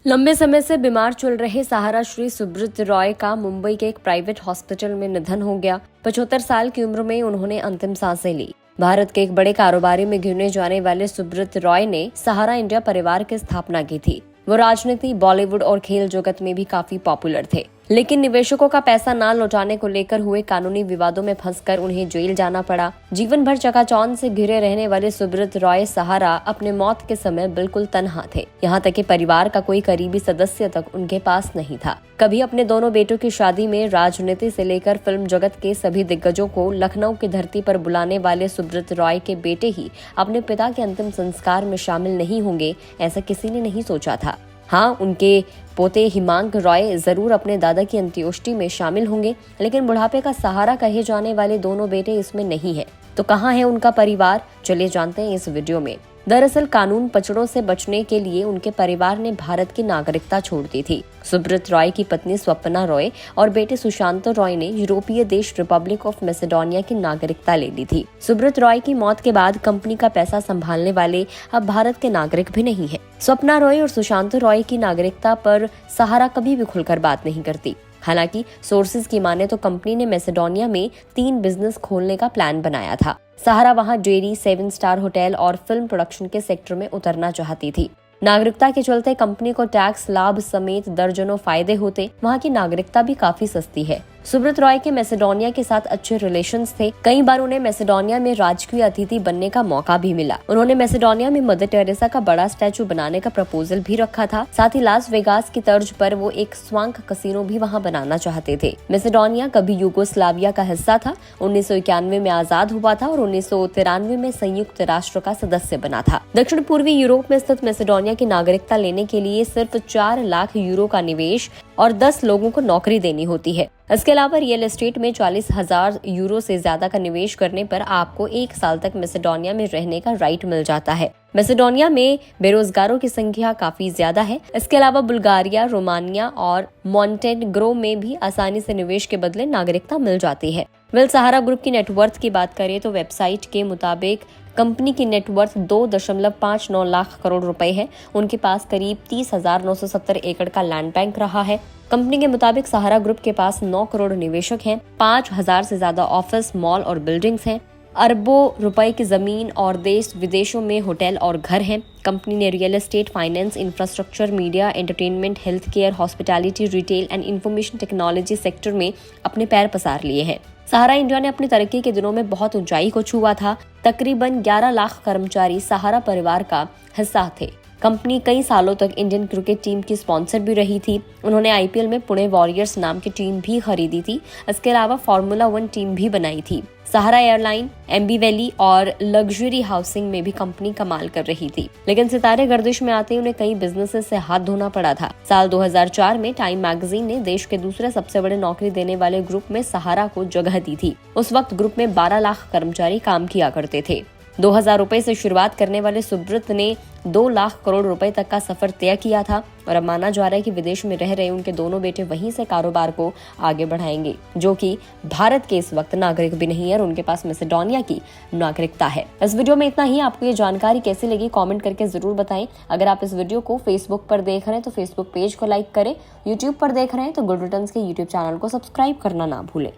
लंबे समय से बीमार चल रहे सहारा श्री सुब्रत रॉय का मुंबई के एक प्राइवेट हॉस्पिटल में निधन हो गया। 75 साल की उम्र में उन्होंने अंतिम सांसें ली। भारत के एक बड़े कारोबारी में गिने जाने वाले सुब्रत रॉय ने सहारा इंडिया परिवार की स्थापना की थी। वो राजनीति, बॉलीवुड और खेल जगत में भी काफी पॉपुलर थे, लेकिन निवेशकों का पैसा न लौटाने को लेकर हुए कानूनी विवादों में फंसकर उन्हें जेल जाना पड़ा। जीवन भर चकाचौंध से घिरे रहने वाले सुब्रत रॉय सहारा अपने मौत के समय बिल्कुल तन्हा थे। यहाँ तक कि परिवार का कोई करीबी सदस्य तक उनके पास नहीं था। कभी अपने दोनों बेटों की शादी में राजनीति से लेकर फिल्म जगत के सभी दिग्गजों को लखनऊ की धरती पर बुलाने वाले सुब्रत रॉय के बेटे ही अपने पिता के अंतिम संस्कार में शामिल नहीं होंगे, ऐसा किसी ने नहीं सोचा था। हाँ, उनके पोते हिमांक रॉय जरूर अपने दादा की अंत्येष्टि में शामिल होंगे, लेकिन बुढ़ापे का सहारा कहे जाने वाले दोनों बेटे इसमें नहीं है। तो कहाँ है उनका परिवार? चलिए जानते हैं इस वीडियो में। दरअसल कानून पचड़ों से बचने के लिए उनके परिवार ने भारत की नागरिकता छोड़ दी थी। सुब्रत रॉय की पत्नी स्वप्ना रॉय और बेटे सुशांत रॉय ने यूरोपीय देश रिपब्लिक ऑफ मैसेडोनिया की नागरिकता ले ली थी। सुब्रत रॉय की मौत के बाद कंपनी का पैसा संभालने वाले अब भारत के नागरिक भी नहीं है। स्वप्ना रॉय और सुशांत रॉय की नागरिकता पर सहारा कभी भी खुलकर बात नहीं करती। हालांकि सोर्सेज की माने तो कंपनी ने मैसेडोनिया में 3 बिजनेस खोलने का प्लान बनाया था। सहारा वहां डेयरी, 7 स्टार होटल और फिल्म प्रोडक्शन के सेक्टर में उतरना चाहती थी। नागरिकता के चलते कंपनी को टैक्स लाभ समेत दर्जनों फायदे होते। वहां की नागरिकता भी काफी सस्ती है। सुब्रत रॉय के मैसेडोनिया के साथ अच्छे रिलेशंस थे। कई बार उन्हें मैसेडोनिया में राजकीय अतिथि बनने का मौका भी मिला। उन्होंने मैसेडोनिया में मदर टेरेसा का बड़ा स्टैचू बनाने का प्रपोजल भी रखा था। साथ ही लास वेगास की तर्ज पर वो एक स्वांक कसिनो भी वहां बनाना चाहते थे। मैसेडोनिया कभी यूगोस्लाविया का हिस्सा था, 1991 में आजाद हुआ था और 1993 में संयुक्त राष्ट्र का सदस्य बना था। दक्षिण पूर्वी यूरोप में स्थित मैसेडोनिया की नागरिकता लेने के लिए सिर्फ 4 लाख यूरो का निवेश और 10 लोगों को नौकरी देनी होती है। इसके अलावा रियल एस्टेट में 40,000 यूरो से ज्यादा का निवेश करने पर आपको 1 साल तक मैसेडोनिया में रहने का राइट मिल जाता है। मैसेडोनिया में बेरोजगारों की संख्या काफी ज्यादा है। इसके अलावा बुल्गारिया, रोमानिया और मॉन्टेनेग्रो में भी आसानी से निवेश के बदले नागरिकता मिल जाती है। सहारा ग्रुप की नेटवर्थ की बात करें तो वेबसाइट के मुताबिक कंपनी की नेटवर्थ 2.59 लाख करोड़ रुपए है। उनके पास करीब 30,970 एकड़ का लैंड बैंक रहा है। कंपनी के मुताबिक सहारा ग्रुप के पास 9 करोड़ निवेशक हैं, 5,000 से ज्यादा ऑफिस, मॉल और बिल्डिंग्स हैं, अरबों रुपए की जमीन और देश विदेशों में होटल और घर हैं। कंपनी ने real estate, finance, infrastructure, media, entertainment, health care, hospitality, retail and information technology sector में अपने पैर पसार लिए हैं। सहारा इंडिया ने अपनी तरक्की के दिनों में बहुत ऊंचाई को छुआ था। तकरीबन 11 लाख कर्मचारी सहारा परिवार का हिस्सा थे। कंपनी कई सालों तक इंडियन क्रिकेट टीम की स्पॉन्सर भी रही थी। उन्होंने आईपीएल में पुणे वॉरियर्स नाम की टीम भी खरीदी थी। इसके अलावा फार्मूला 1 टीम भी बनाई थी। सहारा एयरलाइन, एम्बी वैली और लग्जरी हाउसिंग में भी कंपनी कमाल कर रही थी, लेकिन सितारे गर्दिश में आते ही उन्हें कई बिजनेसेस से हाथ धोना पड़ा था। साल 2004 में टाइम मैगजीन ने देश के दूसरे सबसे बड़े नौकरी देने वाले ग्रुप में सहारा को जगह दी थी। उस वक्त ग्रुप में 12 लाख कर्मचारी काम किया करते थे। 2000 रुपए से शुरुआत करने वाले सुब्रत ने 2 लाख करोड़ रुपए तक का सफर तय किया था और अब माना जा रहा है कि विदेश में रह रहे उनके दोनों बेटे वहीं से कारोबार को आगे बढ़ाएंगे, जो कि भारत के इस वक्त नागरिक भी नहीं है और उनके पास मैसेडोनिया की नागरिकता है। इस वीडियो में इतना ही। आपको ये जानकारी कैसी लगी कमेंट करके जरूर बताएं। अगर आप इस वीडियो को फेसबुक पर देख रहे हैं तो फेसबुक पेज को लाइक करें। यूट्यूब पर देख रहे हैं तो गुड रिटर्न्स के यूट्यूब चैनल को सब्सक्राइब करना ना भूलें।